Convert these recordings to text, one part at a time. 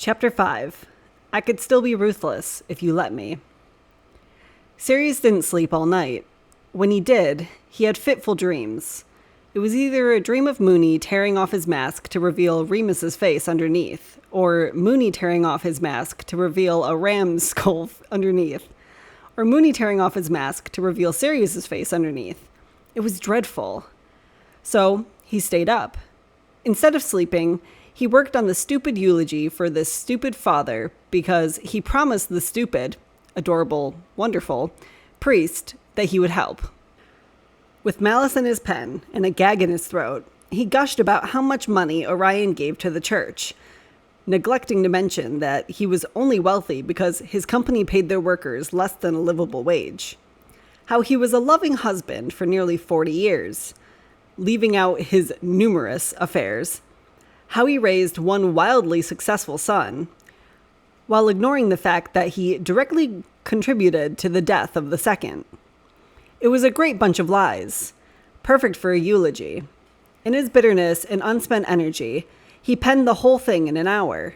Chapter 5. I could still be ruthless if you let me. Sirius didn't sleep all night. When he did, he had fitful dreams. It was either a dream of Mooney tearing off his mask to reveal Remus's face underneath, or Mooney tearing off his mask to reveal a ram's skull underneath, or Mooney tearing off his mask to reveal Sirius's face underneath. It was dreadful. So he stayed up. Instead of sleeping, he worked on the stupid eulogy for this stupid father because he promised the stupid, adorable, wonderful priest that he would help. With malice in his pen and a gag in his throat, he gushed about how much money Orion gave to the church, neglecting to mention that he was only wealthy because his company paid their workers less than a livable wage. How he was a loving husband for nearly 40 years, leaving out his numerous affairs. How he raised one wildly successful son, while ignoring the fact that he directly contributed to the death of the second. It was a great bunch of lies, perfect for a eulogy. In his bitterness and unspent energy, he penned the whole thing in an hour.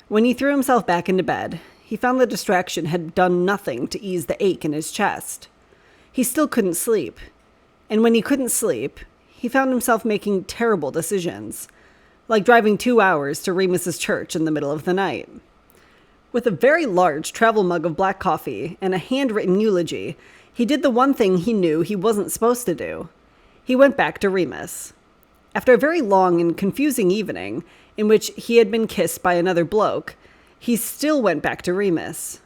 When he threw himself back into bed, he found the distraction had done nothing to ease the ache in his chest. He still couldn't sleep. And when he couldn't sleep, he found himself making terrible decisions, like driving 2 hours to Remus's church in the middle of the night. With a very large travel mug of black coffee and a handwritten eulogy, he did the one thing he knew he wasn't supposed to do. He went back to Remus. After a very long and confusing evening, in which he had been kissed by another bloke, he still went back to Remus.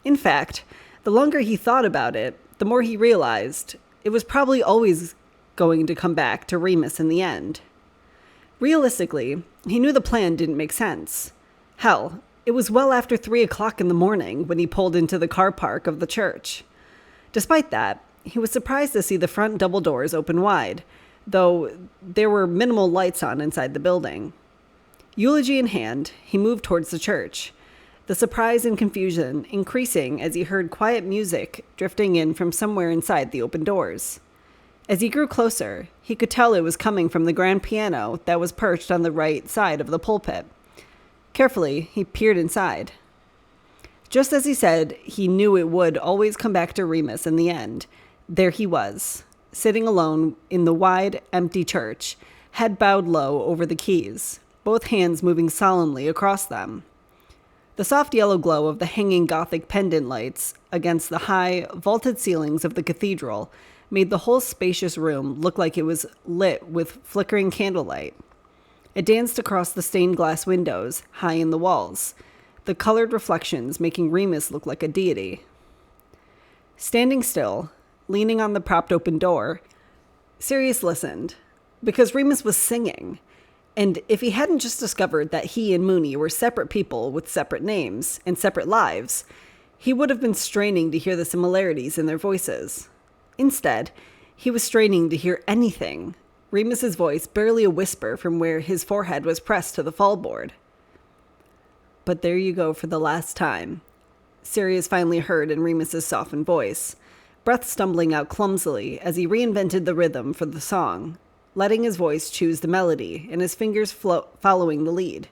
In fact, the longer he thought about it, the more he realized it was probably always going to come back to Remus in the end. Realistically, he knew the plan didn't make sense. Hell, it was well after 3 o'clock in the morning when he pulled into the car park of the church. Despite that, he was surprised to see the front double doors open wide, though there were minimal lights on inside the building. Eulogy in hand, he moved towards the church, the surprise and confusion increasing as he heard quiet music drifting in from somewhere inside the open doors. As he grew closer, he could tell it was coming from the grand piano that was perched on the right side of the pulpit. Carefully, he peered inside. Just as he said he knew it would always come back to Remus in the end, there he was, sitting alone in the wide, empty church, head bowed low over the keys, both hands moving solemnly across them. The soft yellow glow of the hanging Gothic pendant lights against the high, vaulted ceilings of the cathedral made the whole spacious room look like it was lit with flickering candlelight. It danced across the stained glass windows, high in the walls, the colored reflections making Remus look like a deity. Standing still, leaning on the propped open door, Sirius listened, because Remus was singing, and if he hadn't just discovered that he and Mooney were separate people with separate names and separate lives, he would have been straining to hear the similarities in their voices. Instead, he was straining to hear anything, Remus's voice barely a whisper from where his forehead was pressed to the fallboard. "But there you go for the last time," Sirius finally heard in Remus's softened voice, breath stumbling out clumsily as he reinvented the rhythm for the song, letting his voice choose the melody and his fingers following the lead.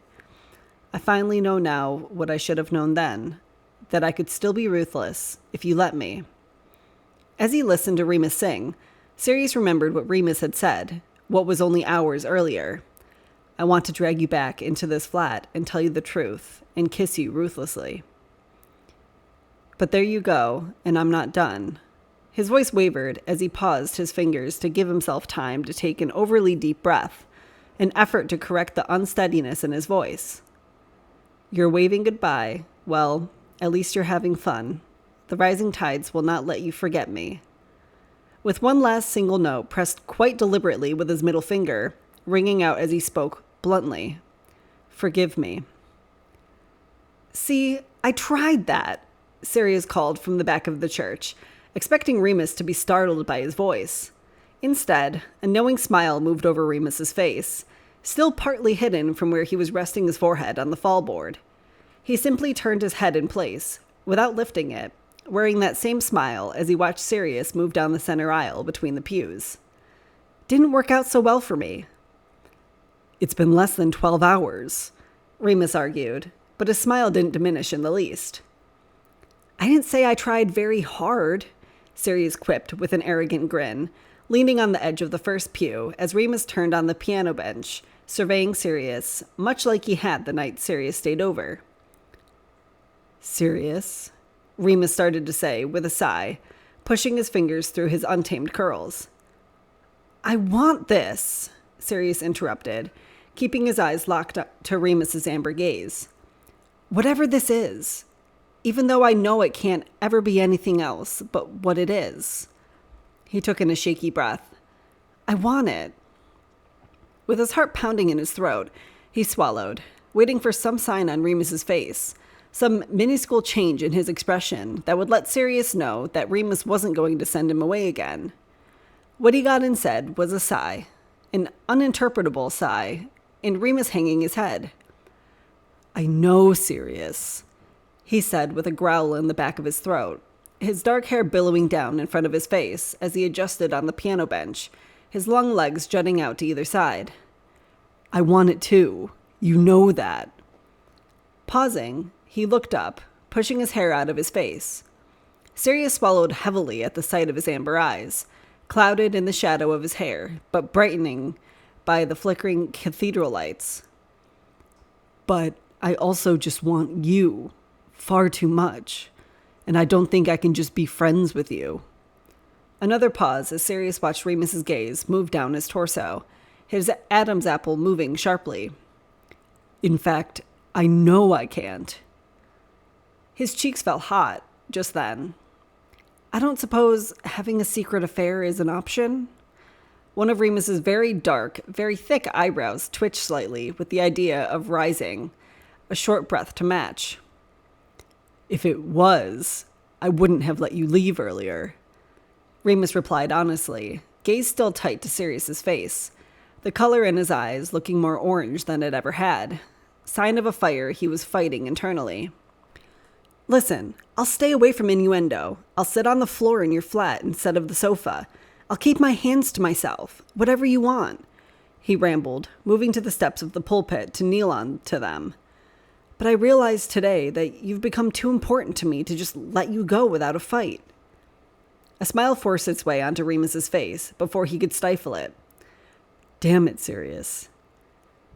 "I finally know now what I should have known then, that I could still be ruthless if you let me." As he listened to Remus sing, Sirius remembered what Remus had said, what was only hours earlier. "I want to drag you back into this flat and tell you the truth and kiss you ruthlessly." But there you go, and I'm not done. His voice wavered as he paused his fingers to give himself time to take an overly deep breath, an effort to correct the unsteadiness in his voice. "You're waving goodbye. Well, at least you're having fun. The rising tides will not let you forget me." With one last single note pressed quite deliberately with his middle finger, ringing out as he spoke bluntly, "Forgive me." "See, I tried that," Sirius called from the back of the church, expecting Remus to be startled by his voice. Instead, a knowing smile moved over Remus's face, still partly hidden from where he was resting his forehead on the fallboard. He simply turned his head in place, without lifting it, wearing that same smile as he watched Sirius move down the center aisle between the pews. "Didn't work out so well for me." "It's been less than 12 hours, Remus argued, but his smile didn't diminish in the least. I didn't say I tried very hard, Sirius quipped with an arrogant grin, leaning on the edge of the first pew as Remus turned on the piano bench, surveying Sirius, much like he had the night Sirius stayed over. Sirius, Remus started to say with a sigh, pushing his fingers through his untamed curls. I want this, Sirius interrupted, keeping his eyes locked to Remus's amber gaze. Whatever this is, even though I know it can't ever be anything else but what it is. He took in a shaky breath. I want it. With his heart pounding in his throat, he swallowed, waiting for some sign on Remus's face, some minuscule change in his expression that would let Sirius know that Remus wasn't going to send him away again. What he got instead was a sigh, an uninterpretable sigh, and Remus hanging his head. I know, Sirius, he said with a growl in the back of his throat, his dark hair billowing down in front of his face as he adjusted on the piano bench, his long legs jutting out to either side. I want it too. You know that. Pausing, he looked up, pushing his hair out of his face. Sirius swallowed heavily at the sight of his amber eyes, clouded in the shadow of his hair, but brightening by the flickering cathedral lights. But I also just want you. Far too much. And I don't think I can just be friends with you. Another pause as Sirius watched Remus's gaze move down his torso, his Adam's apple moving sharply. In fact, I know I can't. His cheeks felt hot just then. I don't suppose having a secret affair is an option? One of Remus's very dark, very thick eyebrows twitched slightly with the idea of rising, a short breath to match. If it was, I wouldn't have let you leave earlier. Remus replied honestly, gaze still tight to Sirius's face, the color in his eyes looking more orange than it ever had, sign of a fire he was fighting internally. Listen, I'll stay away from innuendo. I'll sit on the floor in your flat instead of the sofa. I'll keep my hands to myself, whatever you want, he rambled, moving to the steps of the pulpit to kneel on to them. But I realized today that you've become too important to me to just let you go without a fight. A smile forced its way onto Remus's face before he could stifle it. Damn it, Sirius.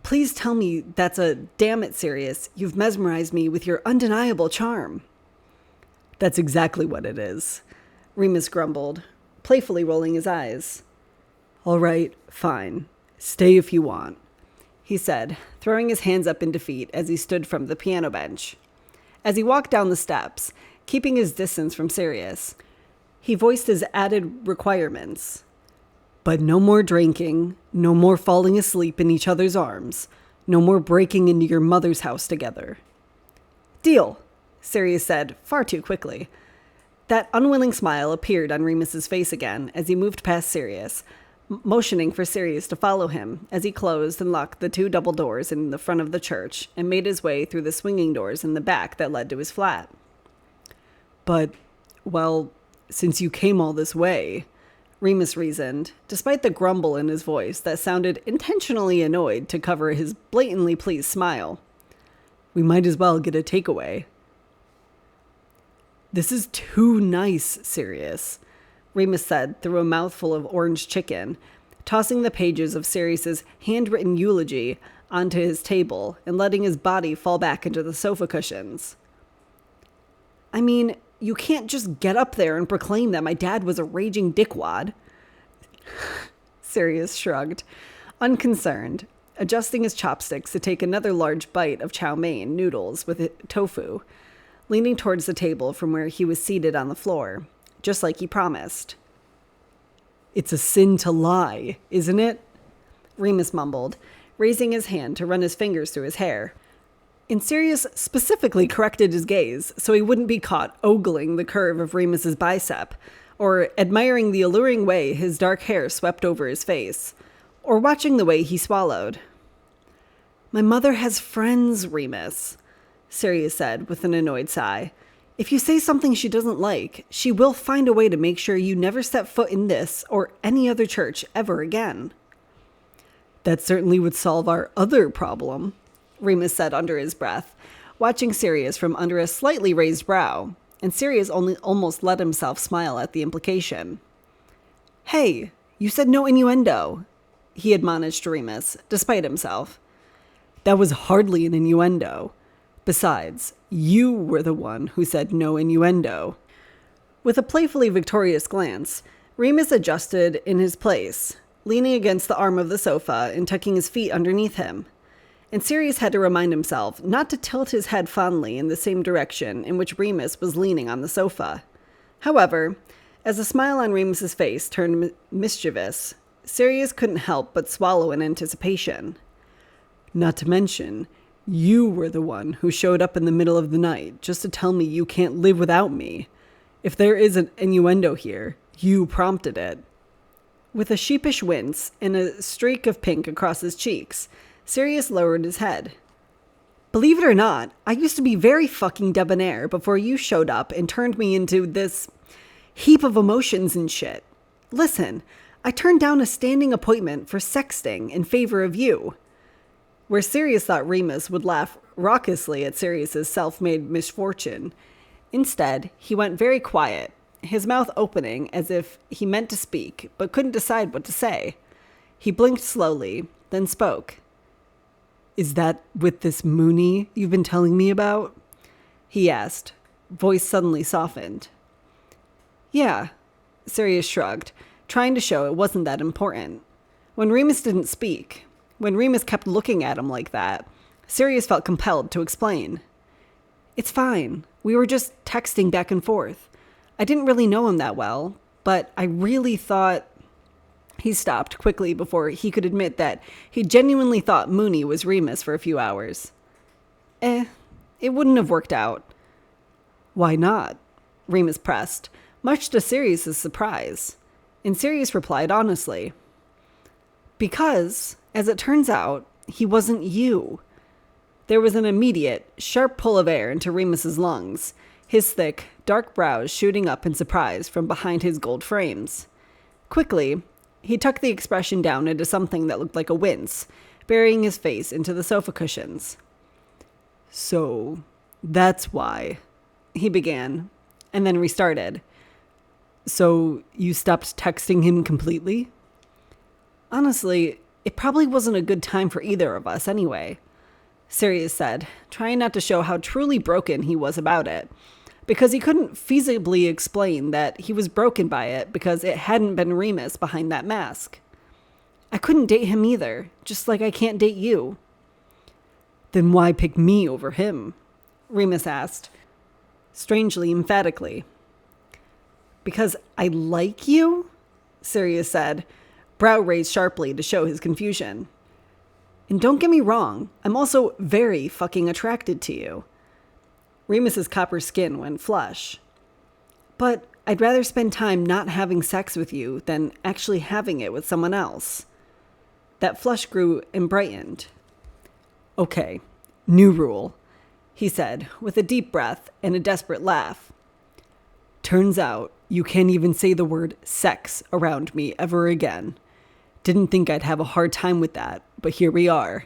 Please tell me that's a damn it, Sirius. You've mesmerized me with your undeniable charm. That's exactly what it is, Remus grumbled, playfully rolling his eyes. All right, fine. Stay if you want, he said, throwing his hands up in defeat as he stood from the piano bench. As he walked down the steps, keeping his distance from Sirius, he voiced his added requirements. But no more drinking, no more falling asleep in each other's arms, no more breaking into your mother's house together. Deal, Sirius said far too quickly. That unwilling smile appeared on Remus's face again as he moved past Sirius, motioning for Sirius to follow him as he closed and locked the 2 double doors in the front of the church and made his way through the swinging doors in the back that led to his flat. But, well, since you came all this way, Remus reasoned, despite the grumble in his voice that sounded intentionally annoyed to cover his blatantly pleased smile, we might as well get a takeaway. This is too nice, Sirius, Remus said through a mouthful of orange chicken, tossing the pages of Sirius's handwritten eulogy onto his table and letting his body fall back into the sofa cushions. I mean, you can't just get up there and proclaim that my dad was a raging dickwad. Sirius shrugged, unconcerned, adjusting his chopsticks to take another large bite of chow mein noodles with tofu, leaning towards the table from where he was seated on the floor, just like he promised. It's a sin to lie, isn't it? Remus mumbled, raising his hand to run his fingers through his hair. And Sirius specifically corrected his gaze so he wouldn't be caught ogling the curve of Remus's bicep, or admiring the alluring way his dark hair swept over his face, or watching the way he swallowed. My mother has friends, Remus, Sirius said with an annoyed sigh. If you say something she doesn't like, she will find a way to make sure you never step foot in this or any other church ever again. That certainly would solve our other problem, Remus said under his breath, watching Sirius from under a slightly raised brow, and Sirius only almost let himself smile at the implication. "Hey, you said no innuendo," he admonished Remus, despite himself. "That was hardly an innuendo. Besides, you were the one who said no innuendo." With a playfully victorious glance, Remus adjusted in his place, leaning against the arm of the sofa and tucking his feet underneath him. And Sirius had to remind himself not to tilt his head fondly in the same direction in which Remus was leaning on the sofa. However, as the smile on Remus's face turned mischievous, Sirius couldn't help but swallow in anticipation. "Not to mention, you were the one who showed up in the middle of the night just to tell me you can't live without me. If there is an innuendo here, you prompted it." With a sheepish wince and a streak of pink across his cheeks, Sirius lowered his head. "Believe it or not, I used to be very fucking debonair before you showed up and turned me into this heap of emotions and shit. Listen, I turned down a standing appointment for sexting in favor of you." Where Sirius thought Remus would laugh raucously at Sirius's self-made misfortune, instead, he went very quiet, his mouth opening as if he meant to speak but couldn't decide what to say. He blinked slowly, then spoke. "Is that with this Mooney you've been telling me about?" he asked, voice suddenly softened. "Yeah," Sirius shrugged, trying to show it wasn't that important. When Remus didn't speak, when Remus kept looking at him like that, Sirius felt compelled to explain. "It's fine. We were just texting back and forth. I didn't really know him that well, but I really thought..." He stopped quickly before he could admit that he genuinely thought Mooney was Remus for a few hours. It wouldn't have worked out." "Why not?" Remus pressed, much to Sirius's surprise. And Sirius replied honestly. "Because, as it turns out, he wasn't you." There was an immediate, sharp pull of air into Remus's lungs, his thick, dark brows shooting up in surprise from behind his gold frames. Quickly, he tucked the expression down into something that looked like a wince, burying his face into the sofa cushions. "So, that's why," he began, and then restarted. "So, you stopped texting him completely?" "Honestly, it probably wasn't a good time for either of us anyway," Sirius said, trying not to show how truly broken he was about it, because he couldn't feasibly explain that he was broken by it because it hadn't been Remus behind that mask. "I couldn't date him either, just like I can't date you." "Then why pick me over him?" Remus asked, strangely emphatically. "Because I like you?" Sirius said, brow raised sharply to show his confusion. "And don't get me wrong, I'm also very fucking attracted to you." Remus's copper skin went flush. "But I'd rather spend time not having sex with you than actually having it with someone else." That flush grew and brightened. "Okay, new rule," he said, with a deep breath and a desperate laugh. "Turns out you can't even say the word sex around me ever again. Didn't think I'd have a hard time with that, but here we are."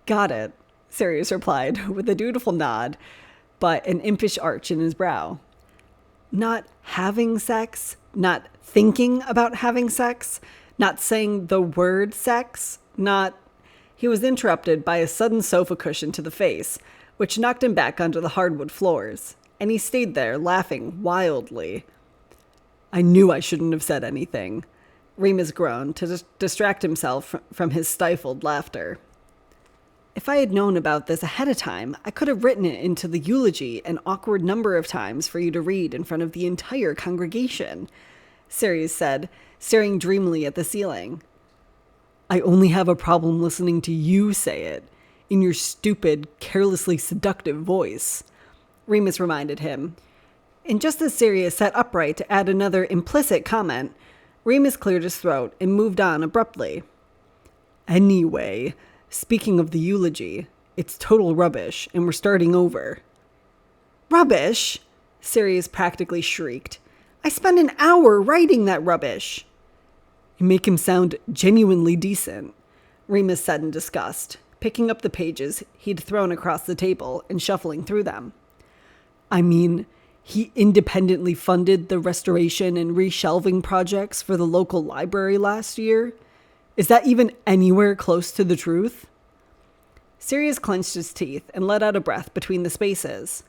"Got it," Sirius replied with a dutiful nod, but an impish arch in his brow. "Not having sex? Not thinking about having sex? Not saying the word sex? Not..." He was interrupted by a sudden sofa cushion to the face, which knocked him back onto the hardwood floors, and he stayed there, laughing wildly. "I knew I shouldn't have said anything," Remus groaned to distract himself from his stifled laughter. "If I had known about this ahead of time, I could have written it into the eulogy an awkward number of times for you to read in front of the entire congregation," Sirius said, staring dreamily at the ceiling. "I only have a problem listening to you say it, in your stupid, carelessly seductive voice," Remus reminded him. And just as Sirius sat upright to add another implicit comment, Remus cleared his throat and moved on abruptly. "Anyway, speaking of the eulogy, it's total rubbish, and we're starting over." "Rubbish?" Sirius practically shrieked. "I spent an hour writing that rubbish." "You make him sound genuinely decent," Remus said in disgust, picking up the pages he'd thrown across the table and shuffling through them. I mean, he independently funded the restoration and reshelving projects for the local library last year. Is that even anywhere close to the truth? Sirius clenched his teeth and let out a breath between the spaces.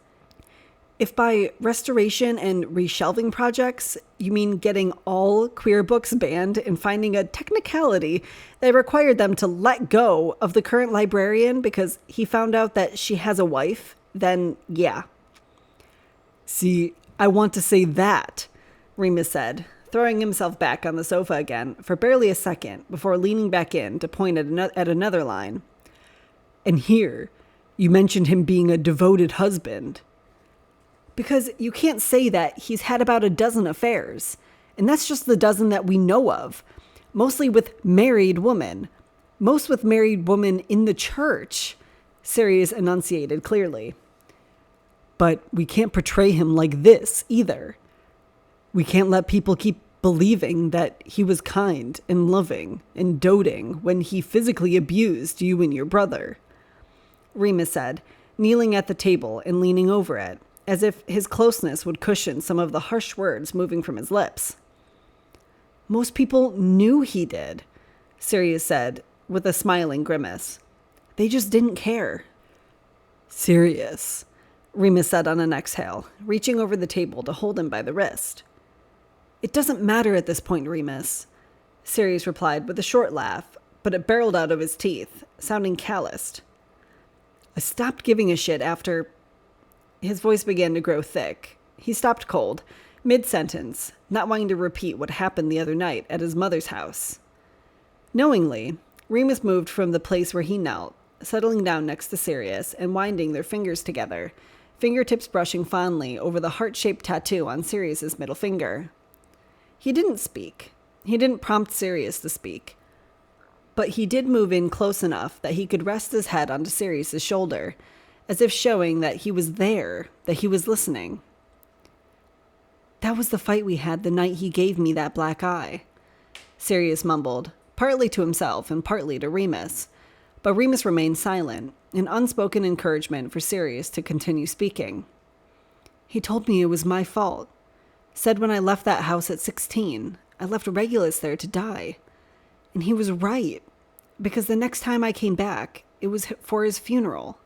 If by restoration and reshelving projects, you mean getting all queer books banned and finding a technicality that required them to let go of the current librarian because he found out that she has a wife, then yeah. See, I want to say that, Remus said, throwing himself back on the sofa again for barely a second before leaning back in to point at another line. And here, you mentioned him being a devoted husband. Because you can't say that he's had about a dozen affairs, and that's just the dozen that we know of, mostly with married women. Most with married women in the church, Sirius enunciated clearly. But we can't portray him like this either. We can't let people keep believing that he was kind and loving and doting when he physically abused you and your brother, Remus said, kneeling at the table and leaning over it, as if his closeness would cushion some of the harsh words moving from his lips. Most people knew he did, Sirius said, with a smiling grimace. They just didn't care. Sirius, Remus said on an exhale, reaching over the table to hold him by the wrist. It doesn't matter at this point, Remus, Sirius replied with a short laugh, but it barreled out of his teeth, sounding calloused. I stopped giving a shit after... His voice began to grow thick. He stopped cold, mid-sentence, not wanting to repeat what happened the other night at his mother's house. Knowingly, Remus moved from the place where he knelt, settling down next to Sirius and winding their fingers together, fingertips brushing fondly over the heart-shaped tattoo on Sirius's middle finger. He didn't speak. He didn't prompt Sirius to speak. But he did move in close enough that he could rest his head onto Sirius's shoulder, as if showing that he was there, that he was listening. That was the fight we had the night he gave me that black eye, Sirius mumbled, partly to himself and partly to Remus. But Remus remained silent, an unspoken encouragement for Sirius to continue speaking. He told me it was my fault. Said when I left that house at 16, I left Regulus there to die. And he was right, because the next time I came back, it was for his funeral.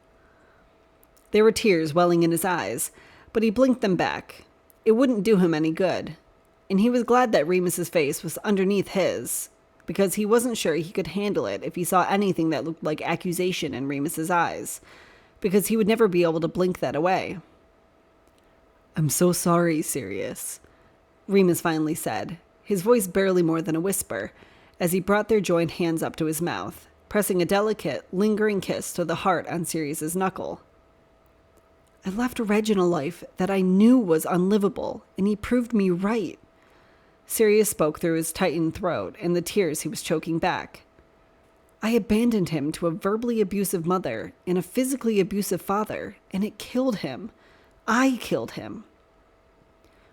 There were tears welling in his eyes, but he blinked them back. It wouldn't do him any good, and he was glad that Remus's face was underneath his, because he wasn't sure he could handle it if he saw anything that looked like accusation in Remus's eyes, because he would never be able to blink that away. I'm so sorry, Sirius, Remus finally said, his voice barely more than a whisper, as he brought their joined hands up to his mouth, pressing a delicate, lingering kiss to the heart on Sirius's knuckle. I left Reg in a life that I knew was unlivable, and he proved me right. Sirius spoke through his tightened throat and the tears he was choking back. I abandoned him to a verbally abusive mother and a physically abusive father, and it killed him. I killed him.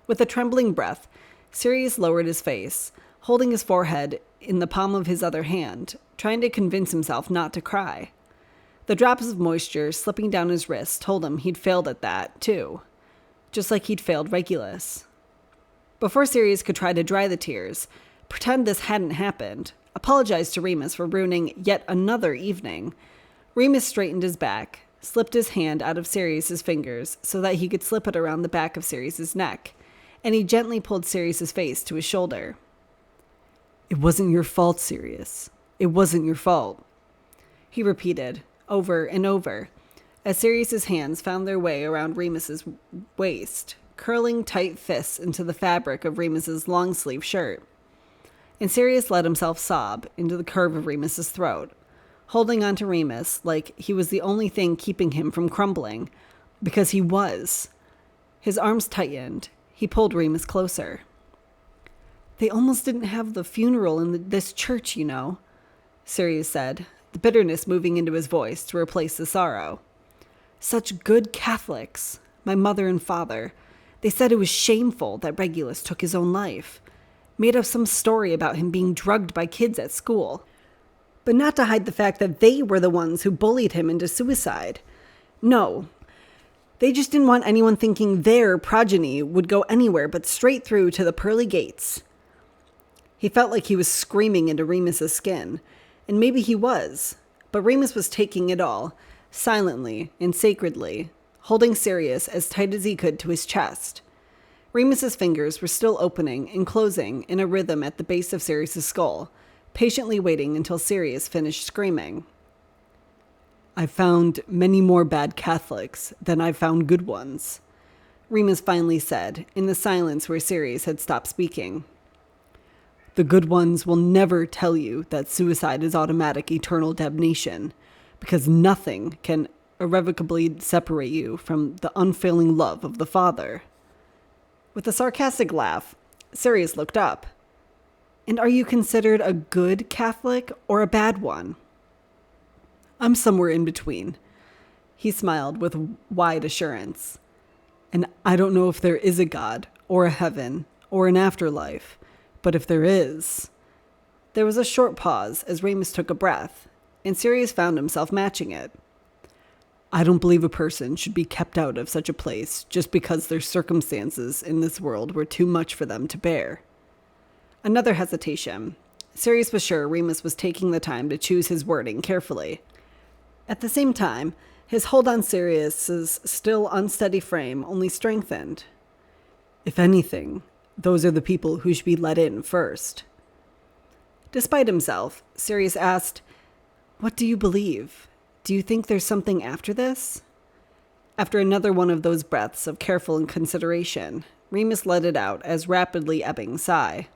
With a trembling breath, Sirius lowered his face, holding his forehead in the palm of his other hand, trying to convince himself not to cry. The drops of moisture slipping down his wrist told him he'd failed at that, too, just like he'd failed Regulus. Before Sirius could try to dry the tears, pretend this hadn't happened, apologize to Remus for ruining yet another evening, Remus straightened his back, slipped his hand out of Sirius's fingers so that he could slip it around the back of Sirius's neck, and he gently pulled Sirius's face to his shoulder. It wasn't your fault, Sirius. It wasn't your fault, he repeated, over and over, as Sirius's hands found their way around Remus's waist, curling tight fists into the fabric of Remus's long-sleeve shirt. And Sirius let himself sob into the curve of Remus's throat, holding on to Remus like he was the only thing keeping him from crumbling, because he was. His arms tightened. He pulled Remus closer. They almost didn't have the funeral in this church, you know, Sirius said, the bitterness moving into his voice to replace the sorrow. Such good Catholics, my mother and father. They said it was shameful that Regulus took his own life. Made up some story about him being drugged by kids at school. but not to hide the fact that they were the ones who bullied him into suicide. No, they just didn't want anyone thinking their progeny would go anywhere but straight through to the pearly gates. He felt like he was screaming into Remus's skin, and maybe he was, but Remus was taking it all, silently and sacredly, holding Sirius as tight as he could to his chest. Remus's fingers were still opening and closing in a rhythm at the base of Sirius's skull, patiently waiting until Sirius finished screaming. "I've found many more bad Catholics than I've found good ones," Remus finally said, in the silence where Sirius had stopped speaking. "The good ones will never tell you that suicide is automatic eternal damnation, because nothing can irrevocably separate you from the unfailing love of the Father." With a sarcastic laugh, Sirius looked up. "And are you considered a good Catholic or a bad one?" "I'm somewhere in between," he smiled with wide assurance. "And I don't know if there is a God or a heaven or an afterlife, but if there is..." There was a short pause as Remus took a breath, and Sirius found himself matching it. "I don't believe a person should be kept out of such a place just because their circumstances in this world were too much for them to bear." Another hesitation. Sirius was sure Remus was taking the time to choose his wording carefully. At the same time, his hold on Sirius's still unsteady frame only strengthened. If anything, those are the people who should be let in first. Despite himself, Sirius asked, "What do you believe? Do you think there's something after this?" After another one of those breaths of careful consideration, Remus let it out as rapidly ebbing sigh.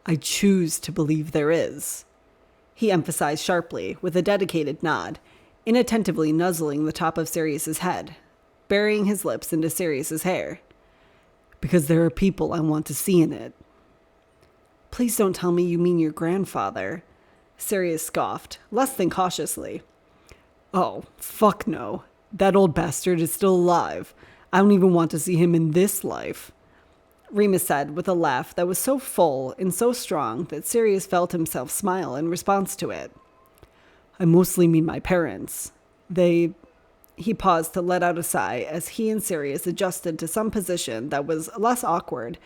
"I choose to believe there is," he emphasized sharply with a dedicated nod, inattentively nuzzling the top of Sirius's head, burying his lips into Sirius's hair. "Because there are people I want to see in it." "Please don't tell me you mean your grandfather," Sirius scoffed, less than cautiously. "Oh, fuck no. That old bastard is still alive. I don't even want to see him in this life," Remus said with a laugh that was so full and so strong that Sirius felt himself smile in response to it. "I mostly mean my parents. He paused to let out a sigh as he and Sirius adjusted to some position that was less awkward,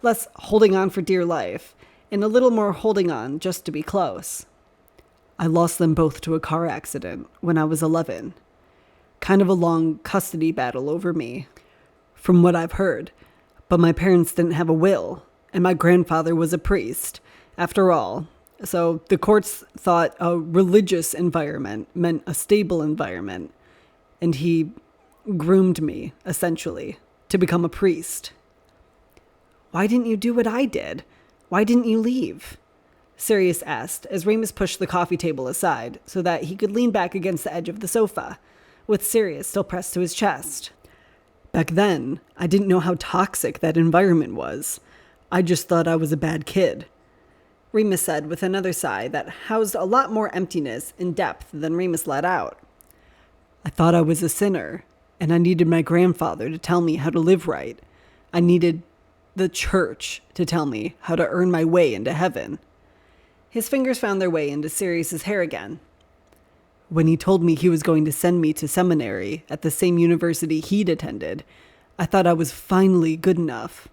less holding on for dear life, and a little more holding on just to be close. "I lost them both to a car accident when I was 11. Kind of a long custody battle over me, from what I've heard. But my parents didn't have a will, and my grandfather was a priest, after all. So the courts thought a religious environment meant a stable environment, and he groomed me, essentially, to become a priest." "Why didn't you do what I did? Why didn't you leave?" Sirius asked as Remus pushed the coffee table aside so that he could lean back against the edge of the sofa, with Sirius still pressed to his chest. "Back then, I didn't know how toxic that environment was. I just thought I was a bad kid," Remus said with another sigh that housed a lot more emptiness and depth than Remus let out. "I thought I was a sinner, and I needed my grandfather to tell me how to live right. I needed the church to tell me how to earn my way into heaven." His fingers found their way into Sirius's hair again. "When he told me he was going to send me to seminary at the same university he'd attended, I thought I was finally good enough."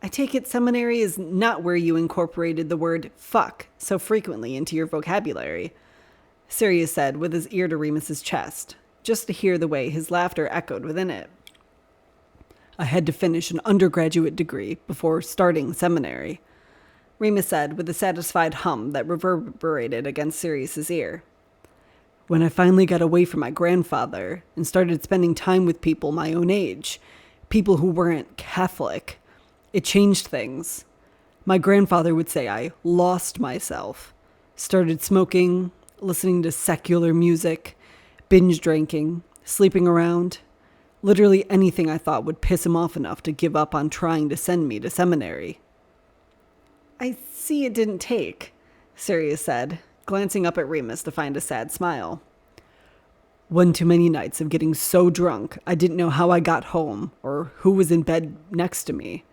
"I take it seminary is not where you incorporated the word fuck so frequently into your vocabulary," Sirius said with his ear to Remus's chest, just to hear the way his laughter echoed within it. "I had to finish an undergraduate degree before starting seminary," Remus said with a satisfied hum that reverberated against Sirius's ear. "When I finally got away from my grandfather and started spending time with people my own age, people who weren't Catholic, it changed things. My grandfather would say I lost myself, started smoking, listening to secular music, binge drinking, sleeping around, literally anything I thought would piss him off enough to give up on trying to send me to seminary." "I see it didn't take," Sirius said, glancing up at Remus to find a sad smile. "One too many nights of getting so drunk I didn't know how I got home or who was in bed next to me.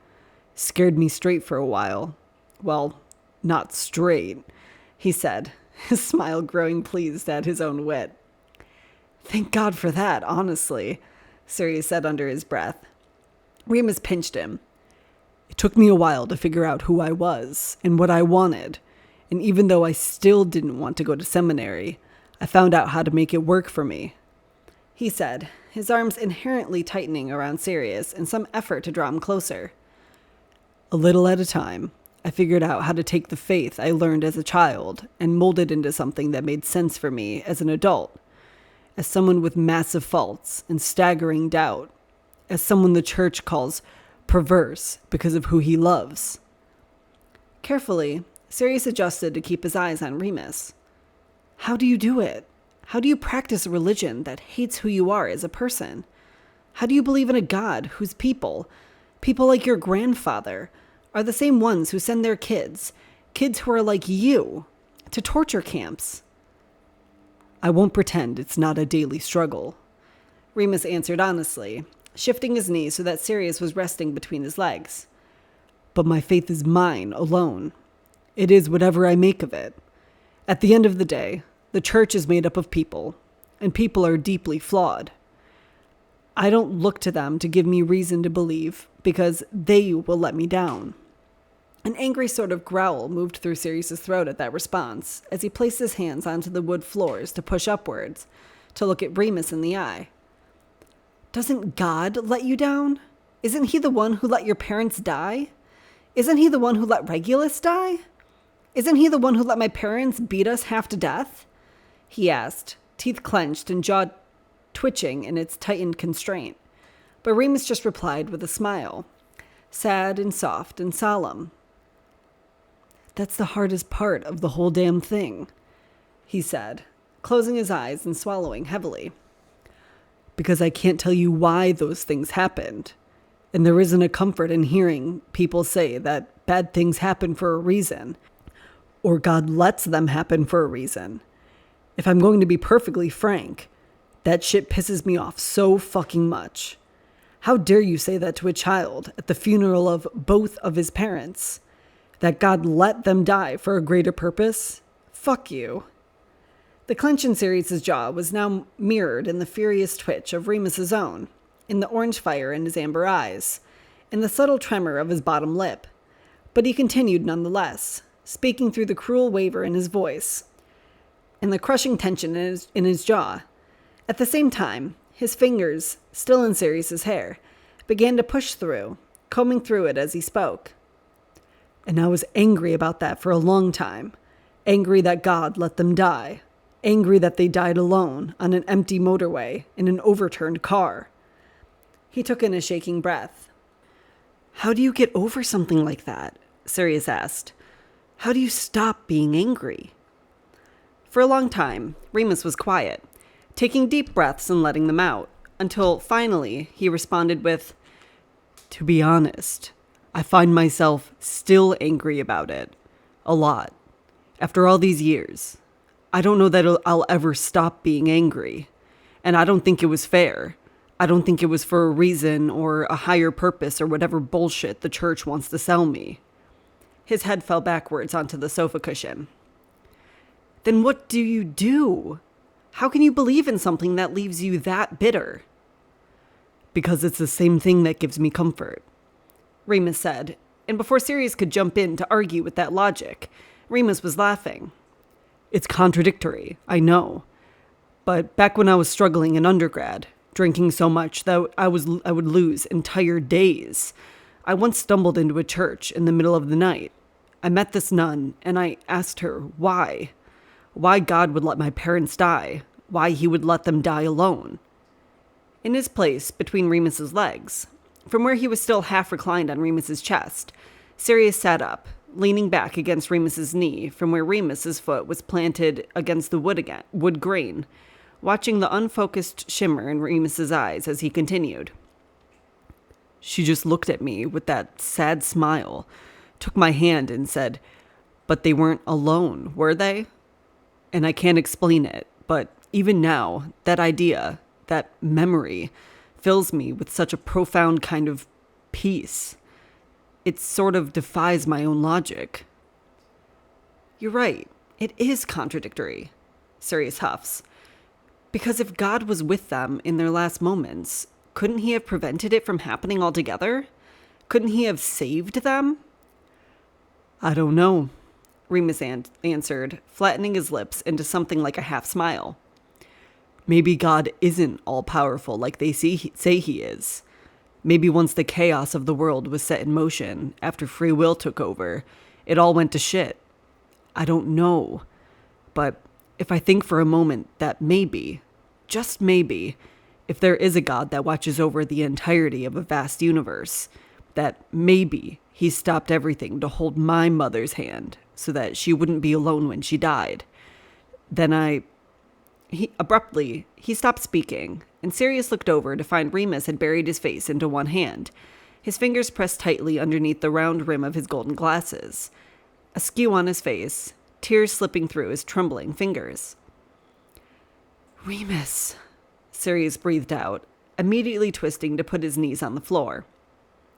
Scared me straight for a while. Well, not straight," he said, his smile growing pleased at his own wit. Thank God for that, honestly, Sirius said under his breath. Remus pinched him. It took me a while to figure out who I was and what I wanted, and even though I still didn't want to go to seminary, I found out how to make it work for me, he said, his arms inherently tightening around Sirius in some effort to draw him closer. A little at a time, I figured out how to take the faith I learned as a child and mold it into something that made sense for me as an adult, as someone with massive faults and staggering doubt, as someone the church calls perverse because of who he loves. Carefully, Sirius adjusted to keep his eyes on Remus. How do you do it? How do you practice a religion that hates who you are as a person? How do you believe in a God whose people like your grandfather, are the same ones who send their kids who are like you, to torture camps? I won't pretend it's not a daily struggle, Remus answered honestly, shifting his knees so that Sirius was resting between his legs. But my faith is mine alone. It is whatever I make of it. At the end of the day, the church is made up of people, and people are deeply flawed. I don't look to them to give me reason to believe, because they will let me down. An angry sort of growl moved through Sirius's throat at that response, as he placed his hands onto the wood floors to push upwards, to look at Remus in the eye. Doesn't God let you down? Isn't he the one who let your parents die? Isn't he the one who let Regulus die? Isn't he the one who let my parents beat us half to death? He asked, teeth clenched and jaw twitching in its tightened constraint. But Remus just replied with a smile, sad and soft and solemn. That's the hardest part of the whole damn thing, he said, closing his eyes and swallowing heavily. Because I can't tell you why those things happened. And there isn't a comfort in hearing people say that bad things happen for a reason, or God lets them happen for a reason. If I'm going to be perfectly frank, that shit pisses me off so fucking much. How dare you say that to a child at the funeral of both of his parents? That God let them die for a greater purpose? Fuck you. The clench in Sirius's jaw was now mirrored in the furious twitch of Remus's own, in the orange fire in his amber eyes, in the subtle tremor of his bottom lip. But he continued nonetheless, speaking through the cruel waver in his voice and the crushing tension in his jaw. At the same time, his fingers, still in Sirius's hair, began to push through, combing through it as he spoke. And I was angry about that for a long time. Angry that God let them die. Angry that they died alone on an empty motorway in an overturned car. He took in a shaking breath. How do you get over something like that? Sirius asked. How do you stop being angry? For a long time, Remus was quiet, taking deep breaths and letting them out, until finally he responded with, To be honest, I find myself still angry about it. A lot. After all these years. I don't know that I'll ever stop being angry. And I don't think it was fair. I don't think it was for a reason or a higher purpose or whatever bullshit the church wants to sell me. His head fell backwards onto the sofa cushion. Then what do you do? How can you believe in something that leaves you that bitter? Because it's the same thing that gives me comfort, Remus said, and before Sirius could jump in to argue with that logic, Remus was laughing. It's contradictory, I know. But back when I was struggling in undergrad, drinking so much that I would lose entire days, I once stumbled into a church in the middle of the night. I met this nun, and I asked her why. Why God would let my parents die. Why he would let them die alone. In his place, between Remus's legs, from where he was still half reclined on Remus's chest, Sirius sat up, leaning back against Remus's knee from where Remus's foot was planted against the wood grain, watching the unfocused shimmer in Remus's eyes as he continued. She just looked at me with that sad smile, took my hand and said, But they weren't alone, were they? And I can't explain it, but even now, that idea, that memory, fills me with such a profound kind of peace. It sort of defies my own logic. You're right. It is contradictory, Sirius huffs. Because if God was with them in their last moments, couldn't he have prevented it from happening altogether? Couldn't he have saved them? I don't know, Remus answered, flattening his lips into something like a half smile. Maybe God isn't all-powerful like they say he is. Maybe once the chaos of the world was set in motion, after free will took over, it all went to shit. I don't know. But if I think for a moment that maybe, just maybe, if there is a God that watches over the entirety of a vast universe, that maybe he stopped everything to hold my mother's hand so that she wouldn't be alone when she died, then Abruptly, he stopped speaking, and Sirius looked over to find Remus had buried his face into one hand, his fingers pressed tightly underneath the round rim of his golden glasses. Askew on his face, tears slipping through his trembling fingers. Remus, Sirius breathed out, immediately twisting to put his knees on the floor.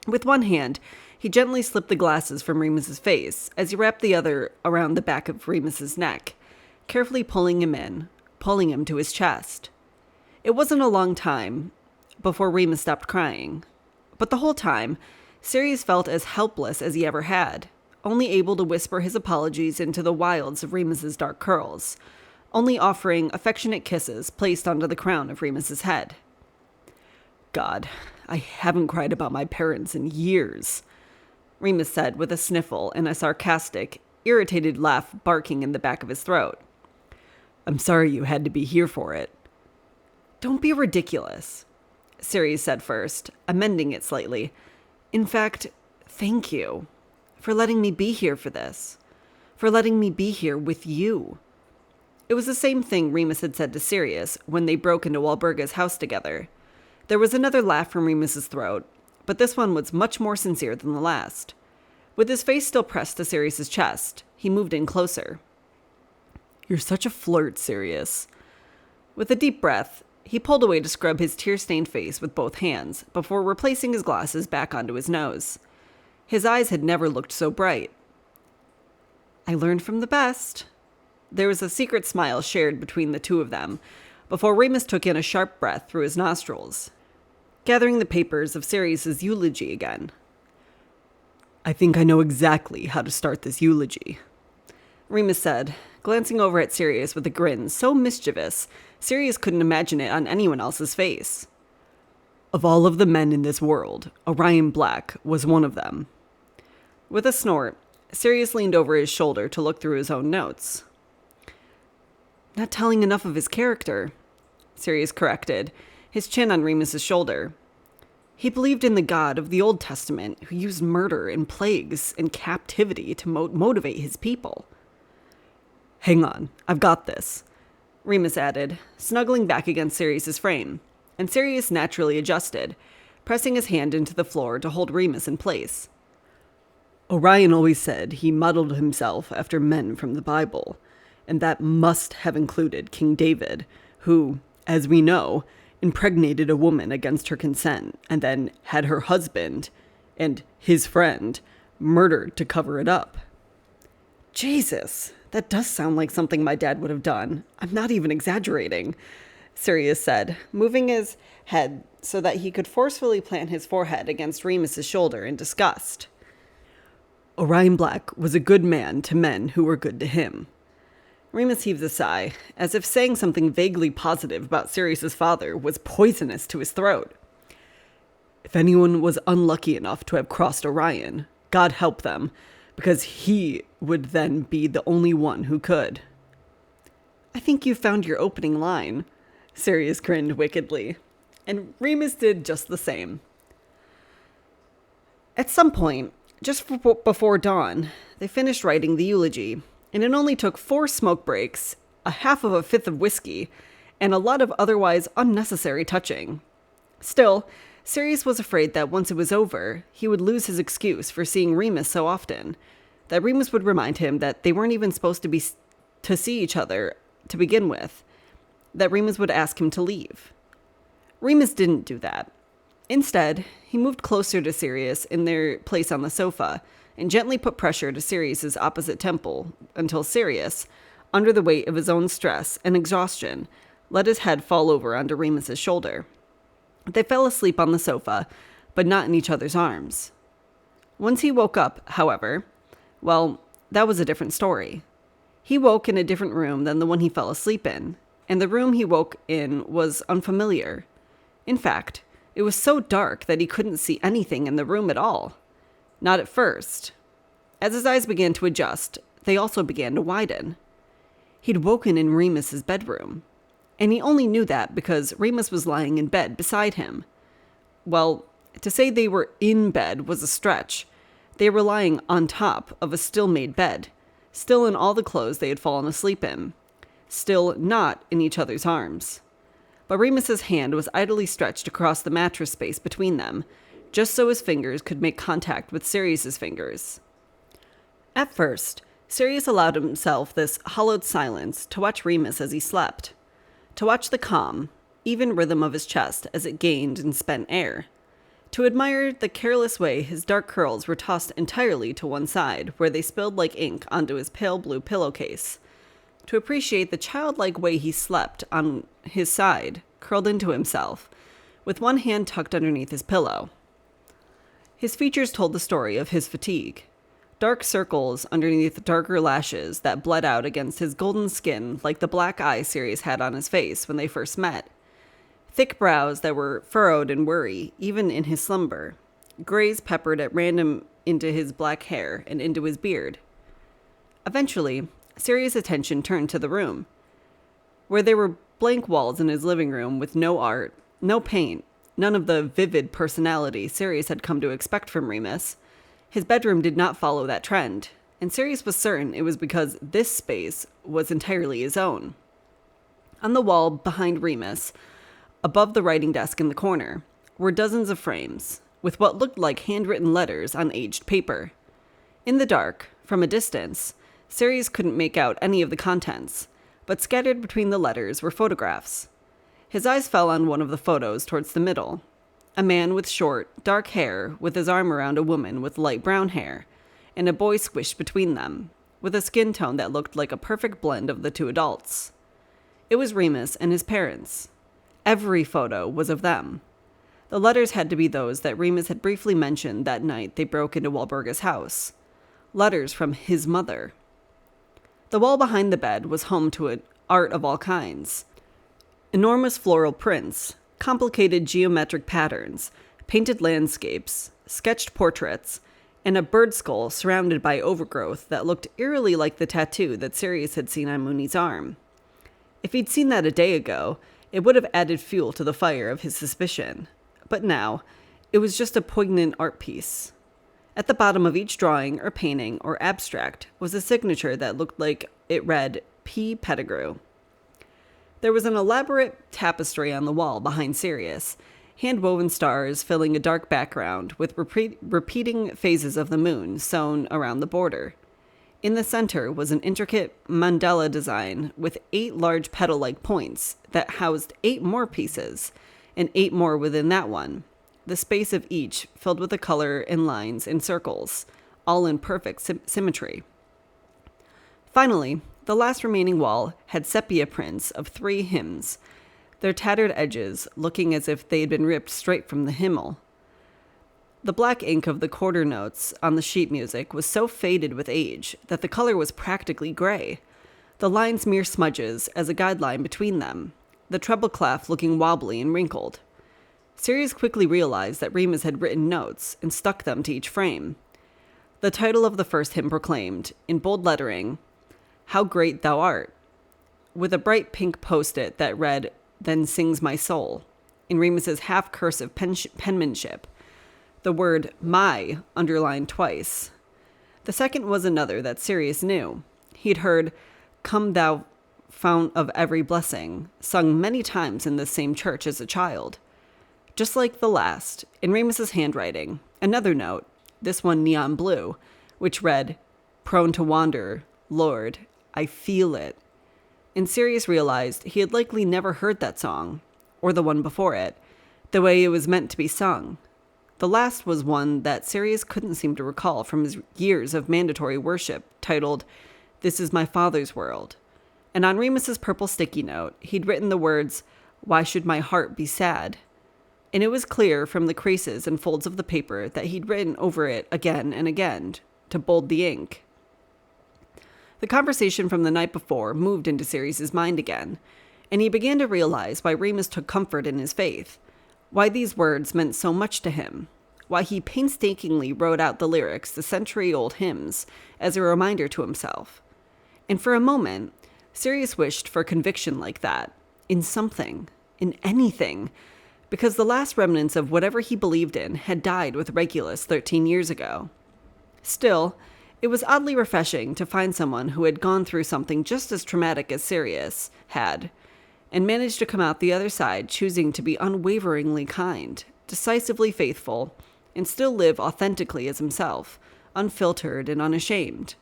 With one hand, he gently slipped the glasses from Remus's face as he wrapped the other around the back of Remus's neck, carefully pulling him to his chest. It wasn't a long time before Remus stopped crying, but the whole time, Sirius felt as helpless as he ever had, only able to whisper his apologies into the wilds of Remus's dark curls, only offering affectionate kisses placed onto the crown of Remus's head. God, I haven't cried about my parents in years, Remus said with a sniffle and a sarcastic, irritated laugh barking in the back of his throat. I'm sorry you had to be here for it. Don't be ridiculous, Sirius said first, amending it slightly. In fact, thank you for letting me be here for this, for letting me be here with you. It was the same thing Remus had said to Sirius when they broke into Walburga's house together. There was another laugh from Remus's throat, but this one was much more sincere than the last. With his face still pressed to Sirius's chest, he moved in closer. You're such a flirt, Sirius. With a deep breath, he pulled away to scrub his tear-stained face with both hands before replacing his glasses back onto his nose. His eyes had never looked so bright. I learned from the best. There was a secret smile shared between the two of them before Remus took in a sharp breath through his nostrils, gathering the papers of Sirius's eulogy again. I think I know exactly how to start this eulogy, Remus said, glancing over at Sirius with a grin so mischievous, Sirius couldn't imagine it on anyone else's face. Of all of the men in this world, Orion Black was one of them. With a snort, Sirius leaned over his shoulder to look through his own notes. Not telling enough of his character, Sirius corrected, his chin on Remus's shoulder. He believed in the God of the Old Testament who used murder and plagues and captivity to motivate his people. Hang on, I've got this, Remus added, snuggling back against Sirius's frame, and Sirius naturally adjusted, pressing his hand into the floor to hold Remus in place. Orion always said he modeled himself after men from the Bible, and that must have included King David, who, as we know, impregnated a woman against her consent and then had her husband and his friend murdered to cover it up. Jesus, that does sound like something my dad would have done. I'm not even exaggerating, Sirius said, moving his head so that he could forcefully plant his forehead against Remus's shoulder in disgust. Orion Black was a good man to men who were good to him. Remus heaved a sigh, as if saying something vaguely positive about Sirius's father was poisonous to his throat. If anyone was unlucky enough to have crossed Orion, God help them, because he would then be the only one who could. I think you found your opening line, Sirius grinned wickedly, and Remus did just the same. At some point, just before dawn, they finished writing the eulogy, and it only took 4 smoke breaks, a half of a fifth of whiskey, and a lot of otherwise unnecessary touching. Still, Sirius was afraid that once it was over, he would lose his excuse for seeing Remus so often, that Remus would remind him that they weren't even supposed to see each other to begin with, that Remus would ask him to leave. Remus didn't do that. Instead, he moved closer to Sirius in their place on the sofa and gently put pressure to Sirius's opposite temple until Sirius, under the weight of his own stress and exhaustion, let his head fall over onto Remus's shoulder. They fell asleep on the sofa, but not in each other's arms. Once he woke up, however, well, that was a different story. He woke in a different room than the one he fell asleep in, and the room he woke in was unfamiliar. In fact, it was so dark that he couldn't see anything in the room at all. Not at first. As his eyes began to adjust, they also began to widen. He'd woken in Remus's bedroom, and he only knew that because Remus was lying in bed beside him. Well, to say they were in bed was a stretch. They were lying on top of a still-made bed, still in all the clothes they had fallen asleep in, still not in each other's arms. But Remus's hand was idly stretched across the mattress space between them, just so his fingers could make contact with Sirius's fingers. At first, Sirius allowed himself this hollowed silence to watch Remus as he slept, to watch the calm, even rhythm of his chest as it gained and spent air, to admire the careless way his dark curls were tossed entirely to one side where they spilled like ink onto his pale blue pillowcase, to appreciate the childlike way he slept on his side, curled into himself, with one hand tucked underneath his pillow. His features told the story of his fatigue. Dark circles underneath darker lashes that bled out against his golden skin like the black eye Sirius had on his face when they first met. Thick brows that were furrowed and worry, even in his slumber. Grays peppered at random into his black hair and into his beard. Eventually, Sirius' attention turned to the room, where there were blank walls in his living room with no art, no paint, none of the vivid personality Sirius had come to expect from Remus. His bedroom did not follow that trend, and Sirius was certain it was because this space was entirely his own. On the wall behind Remus, above the writing desk in the corner, were dozens of frames, with what looked like handwritten letters on aged paper. In the dark, from a distance, Sirius couldn't make out any of the contents, but scattered between the letters were photographs. His eyes fell on one of the photos towards the middle. A man with short, dark hair with his arm around a woman with light brown hair, and a boy squished between them, with a skin tone that looked like a perfect blend of the two adults. It was Remus and his parents. Every photo was of them. The letters had to be those that Remus had briefly mentioned that night they broke into Walburga's house. Letters from his mother. The wall behind the bed was home to art of all kinds. Enormous floral prints, complicated geometric patterns, painted landscapes, sketched portraits, and a bird skull surrounded by overgrowth that looked eerily like the tattoo that Sirius had seen on Mooney's arm. If he'd seen that a day ago, it would have added fuel to the fire of his suspicion. But now, it was just a poignant art piece. At the bottom of each drawing or painting or abstract was a signature that looked like it read P. Pettigrew. There was an elaborate tapestry on the wall behind Sirius, hand-woven stars filling a dark background with repeating phases of the moon sewn around the border. In the center was an intricate mandala design with 8 large petal-like points that housed 8 more pieces, and 8 more within that one, the space of each filled with the color and lines and circles, all in perfect symmetry. Finally, the last remaining wall had sepia prints of 3 hymns, their tattered edges looking as if they had been ripped straight from the hymnal. The black ink of the quarter notes on the sheet music was so faded with age that the color was practically gray, the lines mere smudges as a guideline between them, the treble clef looking wobbly and wrinkled. Sirius quickly realized that Remus had written notes and stuck them to each frame. The title of the first hymn proclaimed, in bold lettering, "How Great Thou Art," with a bright pink post-it that read, "Then Sings My Soul," in Remus's half-cursive penmanship, the word "my" underlined twice. The second was another that Sirius knew. He'd heard, "Come Thou Fount of Every Blessing," sung many times in this same church as a child. Just like the last, in Remus's handwriting, another note, this one neon blue, which read, "Prone to wander, Lord, I feel it." And Sirius realized he had likely never heard that song, or the one before it, the way it was meant to be sung. The last was one that Sirius couldn't seem to recall from his years of mandatory worship, titled, "This is My Father's World," and on Remus's purple sticky note, he'd written the words, "Why should my heart be sad?" And it was clear from the creases and folds of the paper that he'd written over it again and again to bold the ink. The conversation from the night before moved into Sirius's mind again, and he began to realize why Remus took comfort in his faith, why these words meant so much to him, why he painstakingly wrote out the lyrics to century-old hymns as a reminder to himself. And for a moment, Sirius wished for conviction like that, in something, in anything, because the last remnants of whatever he believed in had died with Regulus 13 years ago. Still, it was oddly refreshing to find someone who had gone through something just as traumatic as Sirius had, and managed to come out the other side choosing to be unwaveringly kind, decisively faithful, and still live authentically as himself, unfiltered and unashamed.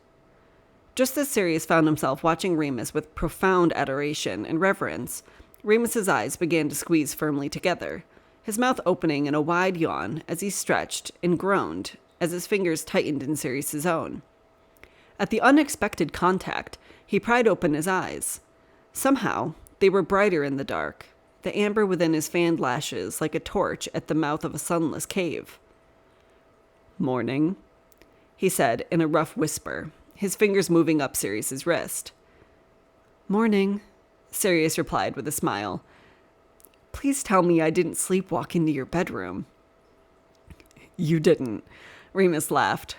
Just as Sirius found himself watching Remus with profound adoration and reverence, Remus's eyes began to squeeze firmly together, his mouth opening in a wide yawn as he stretched and groaned as his fingers tightened in Sirius's own. At the unexpected contact, he pried open his eyes. Somehow, they were brighter in the dark, the amber within his fanned lashes like a torch at the mouth of a sunless cave. "Morning," he said in a rough whisper, his fingers moving up Sirius's wrist. "Morning," Sirius replied with a smile. "Please tell me I didn't sleepwalk into your bedroom." "You didn't," Remus laughed,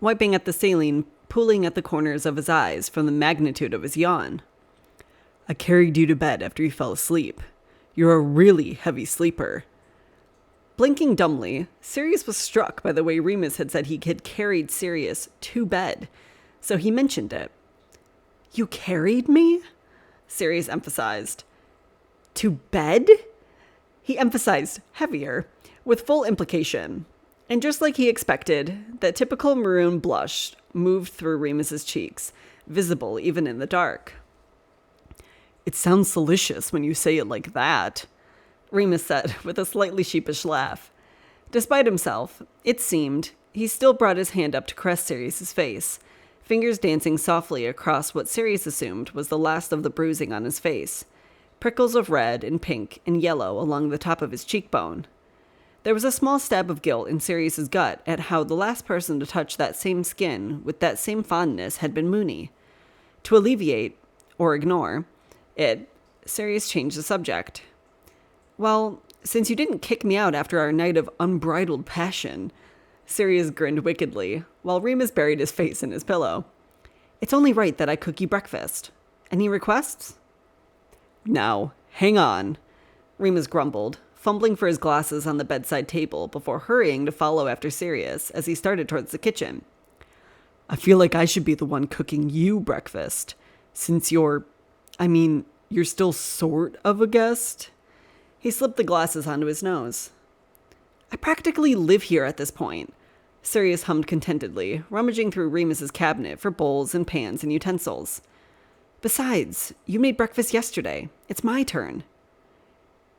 wiping at the saline pooling at the corners of his eyes from the magnitude of his yawn. "I carried you to bed after you fell asleep. You're a really heavy sleeper." Blinking dumbly, Sirius was struck by the way Remus had said he had carried Sirius to bed, so he mentioned it. "You carried me?" Sirius emphasized. "To bed?" He emphasized heavier, with full implication. And just like he expected, that typical maroon blush moved through Remus's cheeks, visible even in the dark. "It sounds salacious when you say it like that," Remus said with a slightly sheepish laugh. Despite himself, it seemed, he still brought his hand up to caress Sirius's face, fingers dancing softly across what Sirius assumed was the last of the bruising on his face, prickles of red and pink and yellow along the top of his cheekbone. There was a small stab of guilt in Sirius's gut at how the last person to touch that same skin with that same fondness had been Moony. To alleviate, or ignore, it, Sirius changed the subject. "Well, since you didn't kick me out after our night of unbridled passion," Sirius grinned wickedly, while Remus buried his face in his pillow. "It's only right that I cook you breakfast. Any requests?" "Now, hang on," Remus grumbled, fumbling for his glasses on the bedside table before hurrying to follow after Sirius as he started towards the kitchen. "I feel like I should be the one cooking you breakfast, since you're still sort of a guest." He slipped the glasses onto his nose. "I practically live here at this point," Sirius hummed contentedly, rummaging through Remus's cabinet for bowls and pans and utensils. "Besides, you made breakfast yesterday. It's my turn."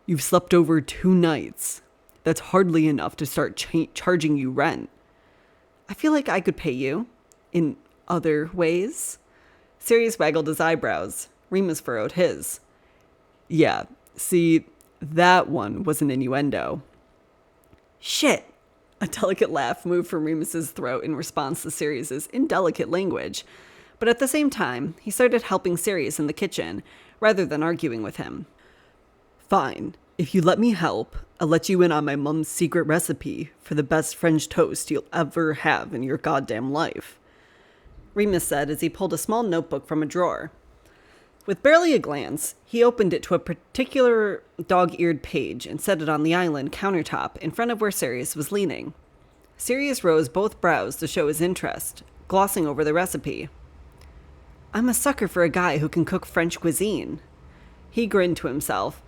"You've slept over 2 nights. That's hardly enough to start charging you rent." "I feel like I could pay you. In other ways." Sirius waggled his eyebrows. Remus furrowed his. "Yeah, see, that one was an innuendo." "Shit!" A delicate laugh moved from Remus's throat in response to Sirius's indelicate language. But at the same time, he started helping Sirius in the kitchen, rather than arguing with him. "Fine. If you let me help, I'll let you in on my mom's secret recipe for the best French toast you'll ever have in your goddamn life," Remus said as he pulled a small notebook from a drawer. With barely a glance, he opened it to a particular dog-eared page and set it on the island countertop in front of where Sirius was leaning. Sirius rose both brows to show his interest, glossing over the recipe. "I'm a sucker for a guy who can cook French cuisine." He grinned to himself,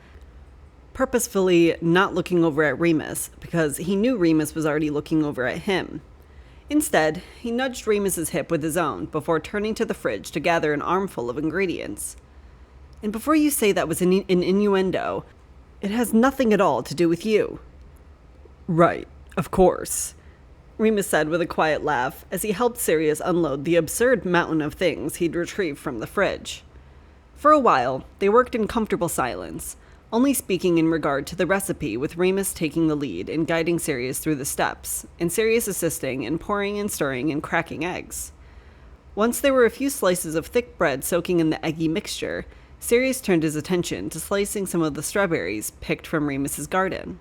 purposefully not looking over at Remus because he knew Remus was already looking over at him. Instead, he nudged Remus's hip with his own before turning to the fridge to gather an armful of ingredients. "And before you say that was an innuendo, it has nothing at all to do with you." "Right, of course," Remus said with a quiet laugh as he helped Sirius unload the absurd mountain of things he'd retrieved from the fridge. For a while, they worked in comfortable silence, only speaking in regard to the recipe, with Remus taking the lead in guiding Sirius through the steps, and Sirius assisting in pouring and stirring and cracking eggs. Once there were a few slices of thick bread soaking in the eggy mixture, Sirius turned his attention to slicing some of the strawberries picked from Remus's garden.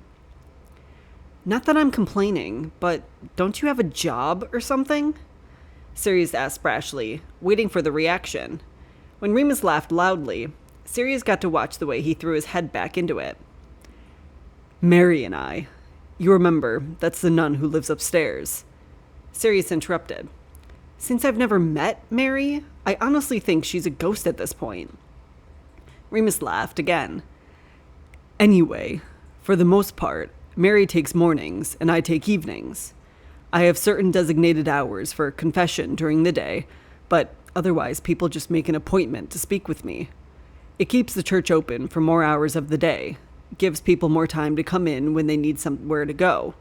"Not that I'm complaining, but don't you have a job or something?" Sirius asked brashly, waiting for the reaction. When Remus laughed loudly, Sirius got to watch the way he threw his head back into it. "Mary and I. You remember, that's the nun who lives upstairs." Sirius interrupted. "Since I've never met Mary, I honestly think she's a ghost at this point." Remus laughed again. "Anyway, for the most part, Mary takes mornings and I take evenings. I have certain designated hours for confession during the day, but otherwise people just make an appointment to speak with me. It keeps the church open for more hours of the day, gives people more time to come in when they need somewhere to go."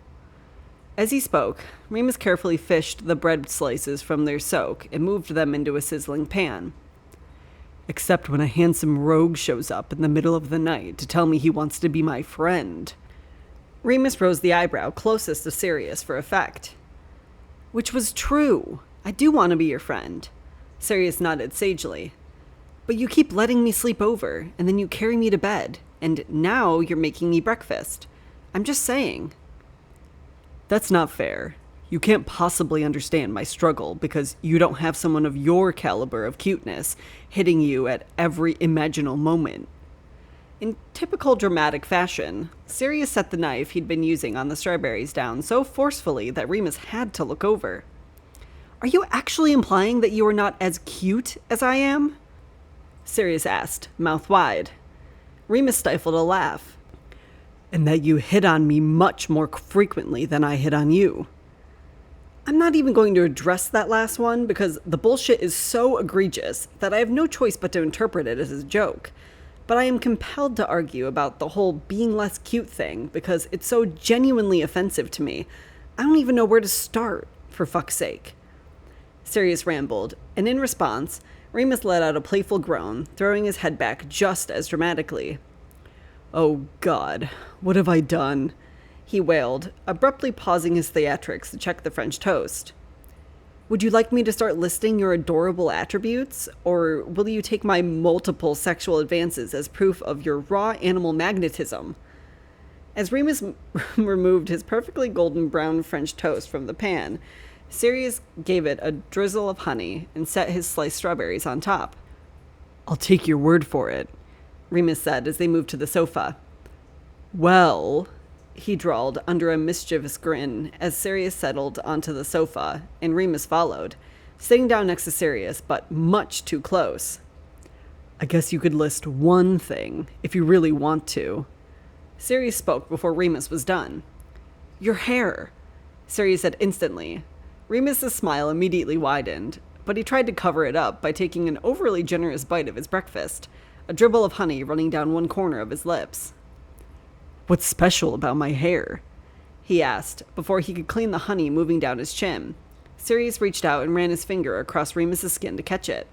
As he spoke, Remus carefully fished the bread slices from their soak and moved them into a sizzling pan. "Except when a handsome rogue shows up in the middle of the night to tell me he wants to be my friend." Remus rose the eyebrow closest to Sirius for effect. "Which was true. I do want to be your friend." Sirius nodded sagely. "But you keep letting me sleep over, and then you carry me to bed, and now you're making me breakfast. I'm just saying." "That's not fair. You can't possibly understand my struggle because you don't have someone of your caliber of cuteness hitting you at every imaginable moment." In typical dramatic fashion, Sirius set the knife he'd been using on the strawberries down so forcefully that Remus had to look over. "Are you actually implying that you are not as cute as I am?" Sirius asked, mouth wide. Remus stifled a laugh. "And that you hit on me much more frequently than I hit on you." I'm not even going to address that last one because the bullshit is so egregious that I have no choice but to interpret it as a joke. But I am compelled to argue about the whole being less cute thing because it's so genuinely offensive to me. I don't even know where to start, for fuck's sake. Sirius rambled, and in response, Remus let out a playful groan, throwing his head back just as dramatically. "Oh God, what have I done?" he wailed, abruptly pausing his theatrics to check the French toast. "Would you like me to start listing your adorable attributes, or will you take my multiple sexual advances as proof of your raw animal magnetism?" As Remus removed his perfectly golden brown French toast from the pan, Sirius gave it a drizzle of honey and set his sliced strawberries on top. "I'll take your word for it," Remus said as they moved to the sofa. "Well," he drawled under a mischievous grin as Sirius settled onto the sofa, and Remus followed, sitting down next to Sirius, but much too close. "I guess you could list one thing, if you really want to." Sirius spoke before Remus was done. "Your hair," Sirius said instantly. Remus's smile immediately widened, but he tried to cover it up by taking an overly generous bite of his breakfast, a dribble of honey running down one corner of his lips. "What's special about my hair?" he asked, before he could clean the honey moving down his chin. Sirius reached out and ran his finger across Remus's skin to catch it.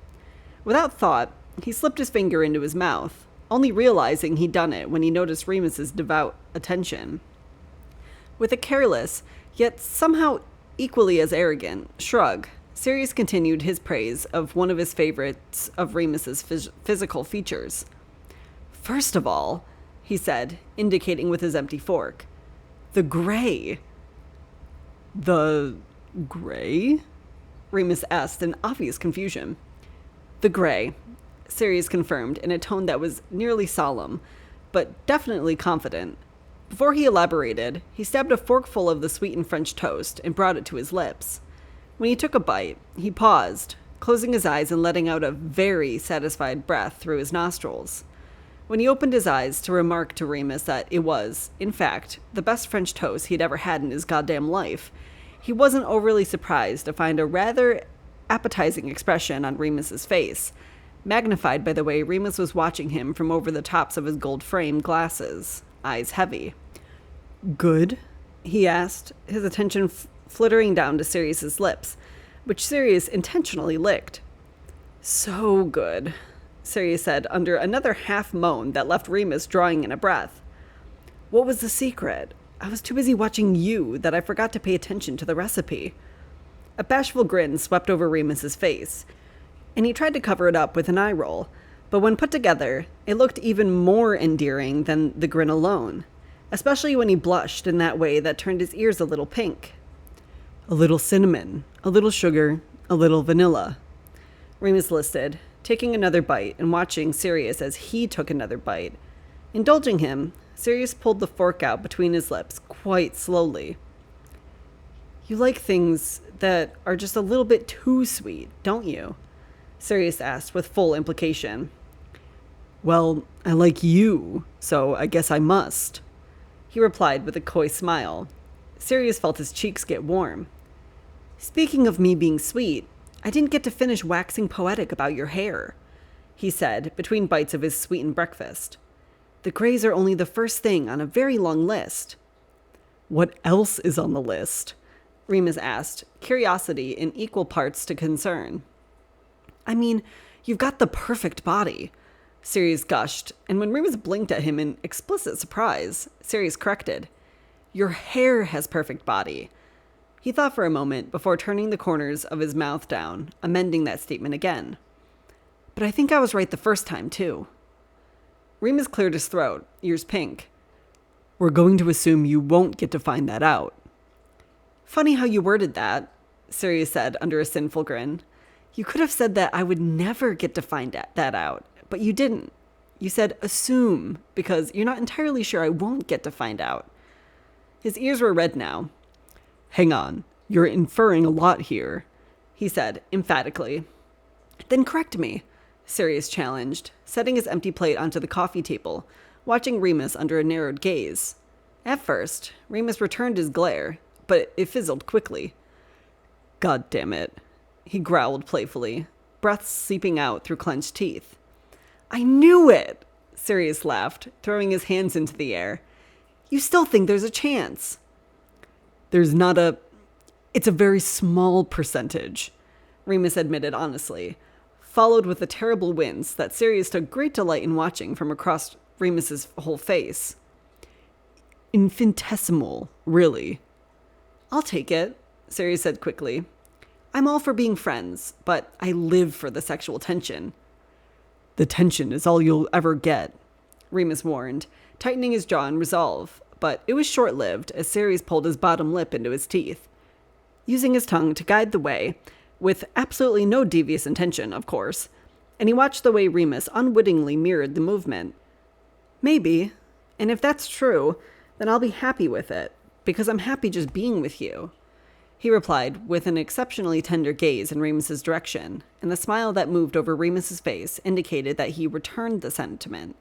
Without thought, he slipped his finger into his mouth, only realizing he'd done it when he noticed Remus's devout attention. With a careless, yet somehow equally as arrogant, shrug, Sirius continued his praise of one of his favorites of Remus's physical features. "First of all," he said, indicating with his empty fork, "the gray." "The gray?" Remus asked in obvious confusion. "The gray," Sirius confirmed in a tone that was nearly solemn, but definitely confident. Before he elaborated, he stabbed a forkful of the sweetened French toast and brought it to his lips. When he took a bite, he paused, closing his eyes and letting out a very satisfied breath through his nostrils. When he opened his eyes to remark to Remus that it was, in fact, the best French toast he'd ever had in his goddamn life, he wasn't overly surprised to find a rather appetizing expression on Remus's face, magnified by the way Remus was watching him from over the tops of his gold-framed glasses, eyes heavy. "Good?" he asked, his attention flittering down to Sirius's lips, which Sirius intentionally licked. "So good," Sirius said under another half moan that left Remus drawing in a breath. What was the secret? I was too busy watching you that I forgot to pay attention to the recipe. A bashful grin swept over Remus's face, and he tried to cover it up with an eye roll, but when put together, it looked even more endearing than the grin alone, especially when he blushed in that way that turned his ears a little pink. A little cinnamon, a little sugar, a little vanilla, Remus listed, taking another bite and watching Sirius as he took another bite. Indulging him, Sirius pulled the fork out between his lips quite slowly. You like things that are just a little bit too sweet, don't you? Sirius asked with full implication. Well, I like you, so I guess I must, he replied with a coy smile. Sirius felt his cheeks get warm. Speaking of me being sweet, I didn't get to finish waxing poetic about your hair, he said between bites of his sweetened breakfast. The grays are only the first thing on a very long list. What else is on the list? Remus asked, curiosity in equal parts to concern. I mean, you've got the perfect body, Sirius gushed, and when Remus blinked at him in explicit surprise, Sirius corrected. Your hair has perfect body. He thought for a moment before turning the corners of his mouth down, amending that statement again. But I think I was right the first time, too. Remus cleared his throat, ears pink. We're going to assume you won't get to find that out. Funny how you worded that, Sirius said under a sinful grin. You could have said that I would never get to find that out, but you didn't. You said assume, because you're not entirely sure I won't get to find out. His ears were red now. Hang on, you're inferring a lot here, he said emphatically. Then correct me, Sirius challenged, setting his empty plate onto the coffee table, watching Remus under a narrowed gaze. At first, Remus returned his glare, but it fizzled quickly. God damn it, he growled playfully, breath seeping out through clenched teeth. I knew it, Sirius laughed, throwing his hands into the air. You still think there's a chance. It's a very small percentage, Remus admitted honestly, followed with a terrible wince that Sirius took great delight in watching from across Remus's whole face. Infinitesimal, really. I'll take it, Sirius said quickly. I'm all for being friends, but I live for the sexual tension. The tension is all you'll ever get, Remus warned, tightening his jaw in resolve, but it was short-lived as Sirius pulled his bottom lip into his teeth. Using his tongue to guide the way, with absolutely no devious intention, of course, and he watched the way Remus unwittingly mirrored the movement. Maybe, and if that's true, then I'll be happy with it, because I'm happy just being with you, he replied with an exceptionally tender gaze in Remus's direction, and the smile that moved over Remus's face indicated that he returned the sentiment.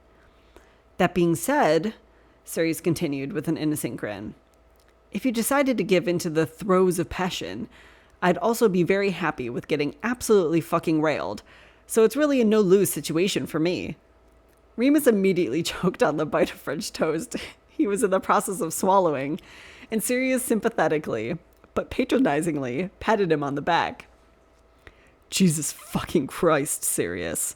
That being said, Sirius continued with an innocent grin, if you decided to give into the throes of passion, I'd also be very happy with getting absolutely fucking railed, so it's really a no-lose situation for me. Remus immediately choked on the bite of French toast he was in the process of swallowing, and Sirius sympathetically, but patronizingly, patted him on the back. Jesus fucking Christ, Sirius,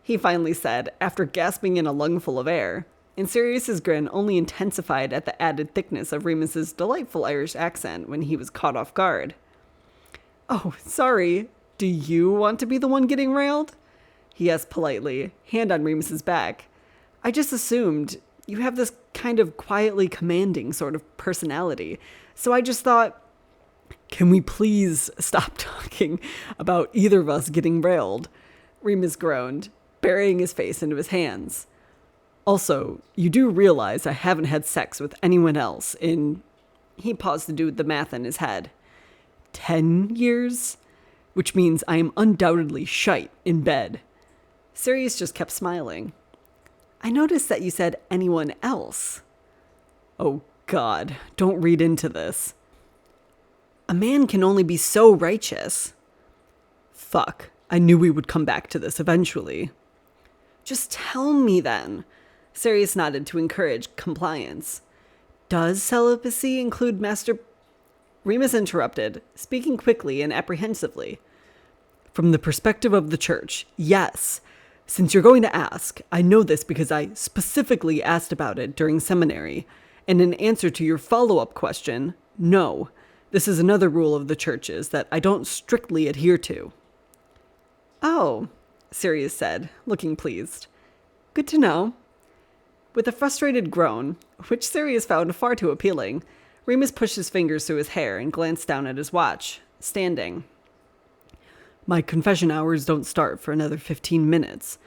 he finally said after gasping in a lungful of air, and Sirius's grin only intensified at the added thickness of Remus's delightful Irish accent when he was caught off guard. Oh, sorry, do you want to be the one getting railed? He asked politely, hand on Remus's back. I just assumed you have this kind of quietly commanding sort of personality, so I just thought, can we please stop talking about either of us getting railed? Remus groaned, burying his face into his hands. Also, you do realize I haven't had sex with anyone else in... He paused to do the math in his head. 10 years? Which means I am undoubtedly shite in bed. Sirius just kept smiling. I noticed that you said anyone else. Oh God, don't read into this. A man can only be so righteous. Fuck, I knew we would come back to this eventually. Just tell me then. Sirius nodded to encourage compliance. Does celibacy include Remus interrupted, speaking quickly and apprehensively. From the perspective of the church, yes. Since you're going to ask, I know this because I specifically asked about it during seminary, and in answer to your follow-up question, no, this is another rule of the churches that I don't strictly adhere to. Oh, Sirius said, looking pleased. Good to know. With a frustrated groan, which Sirius found far too appealing, Remus pushed his fingers through his hair and glanced down at his watch, standing. My confession hours don't start for another 15 minutes,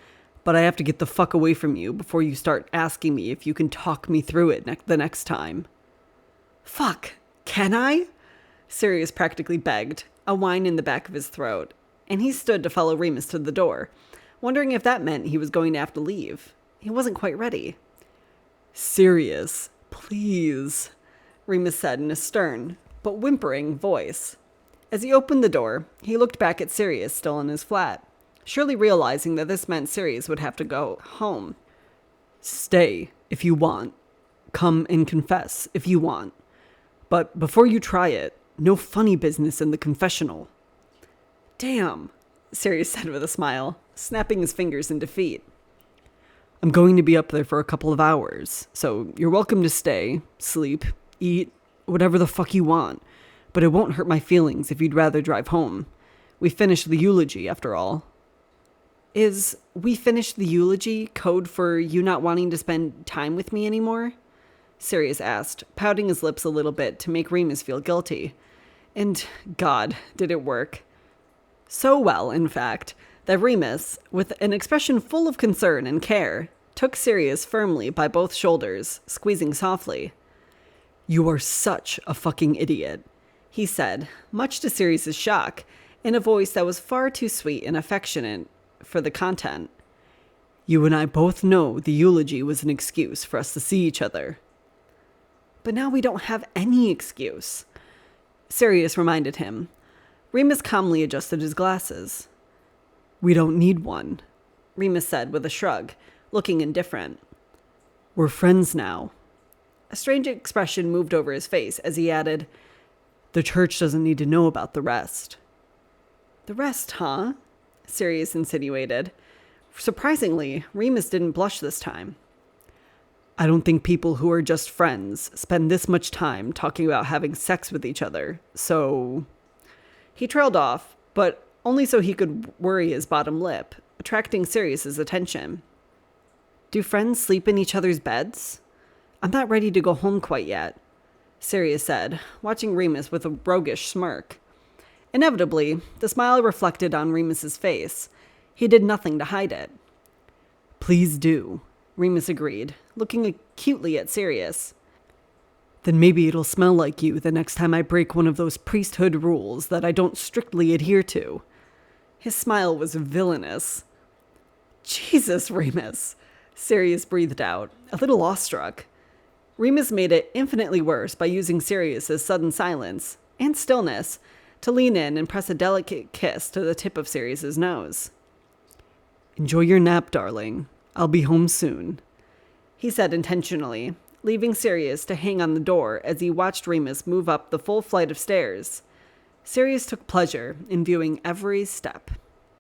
but I have to get the fuck away from you before you start asking me if you can talk me through it the next time. Fuck, can I? Sirius practically begged, a whine in the back of his throat, and he stood to follow Remus to the door, wondering if that meant he was going to have to leave. He wasn't quite ready. Sirius, please, Remus said in a stern but whimpering voice. As he opened the door, he looked back at Sirius still in his flat, surely realizing that this meant Sirius would have to go home. Stay, if you want. Come and confess, if you want. But before you try it, no funny business in the confessional. Damn, Sirius said with a smile, snapping his fingers in defeat. I'm going to be up there for a couple of hours, so you're welcome to stay, sleep, eat, whatever the fuck you want, but it won't hurt my feelings if you'd rather drive home. We finished the eulogy, after all. Is "we finished the eulogy" code for you not wanting to spend time with me anymore? Sirius asked, pouting his lips a little bit to make Remus feel guilty. And, God, did it work. So well, in fact, that Remus, with an expression full of concern and care, took Sirius firmly by both shoulders, squeezing softly. You are such a fucking idiot, he said, much to Sirius's shock, in a voice that was far too sweet and affectionate for the content. You and I both know the eulogy was an excuse for us to see each other. But now we don't have any excuse, Sirius reminded him. Remus calmly adjusted his glasses. We don't need one, Remus said with a shrug, looking indifferent. We're friends now. A strange expression moved over his face as he added, the church doesn't need to know about the rest. The rest, huh? Sirius insinuated. Surprisingly, Remus didn't blush this time. I don't think people who are just friends spend this much time talking about having sex with each other, so... He trailed off, but only so he could worry his bottom lip, attracting Sirius's attention. Do friends sleep in each other's beds? I'm not ready to go home quite yet, Sirius said, watching Remus with a roguish smirk. Inevitably, the smile reflected on Remus's face. He did nothing to hide it. Please do, Remus agreed, looking acutely at Sirius. Then maybe it'll smell like you the next time I break one of those priesthood rules that I don't strictly adhere to. His smile was villainous. Jesus, Remus, Sirius breathed out, a little awestruck. Remus made it infinitely worse by using Sirius's sudden silence and stillness to lean in and press a delicate kiss to the tip of Sirius's nose. Enjoy your nap, darling. I'll be home soon, he said intentionally, leaving Sirius to hang on the door as he watched Remus move up the full flight of stairs. Sirius took pleasure in viewing every step.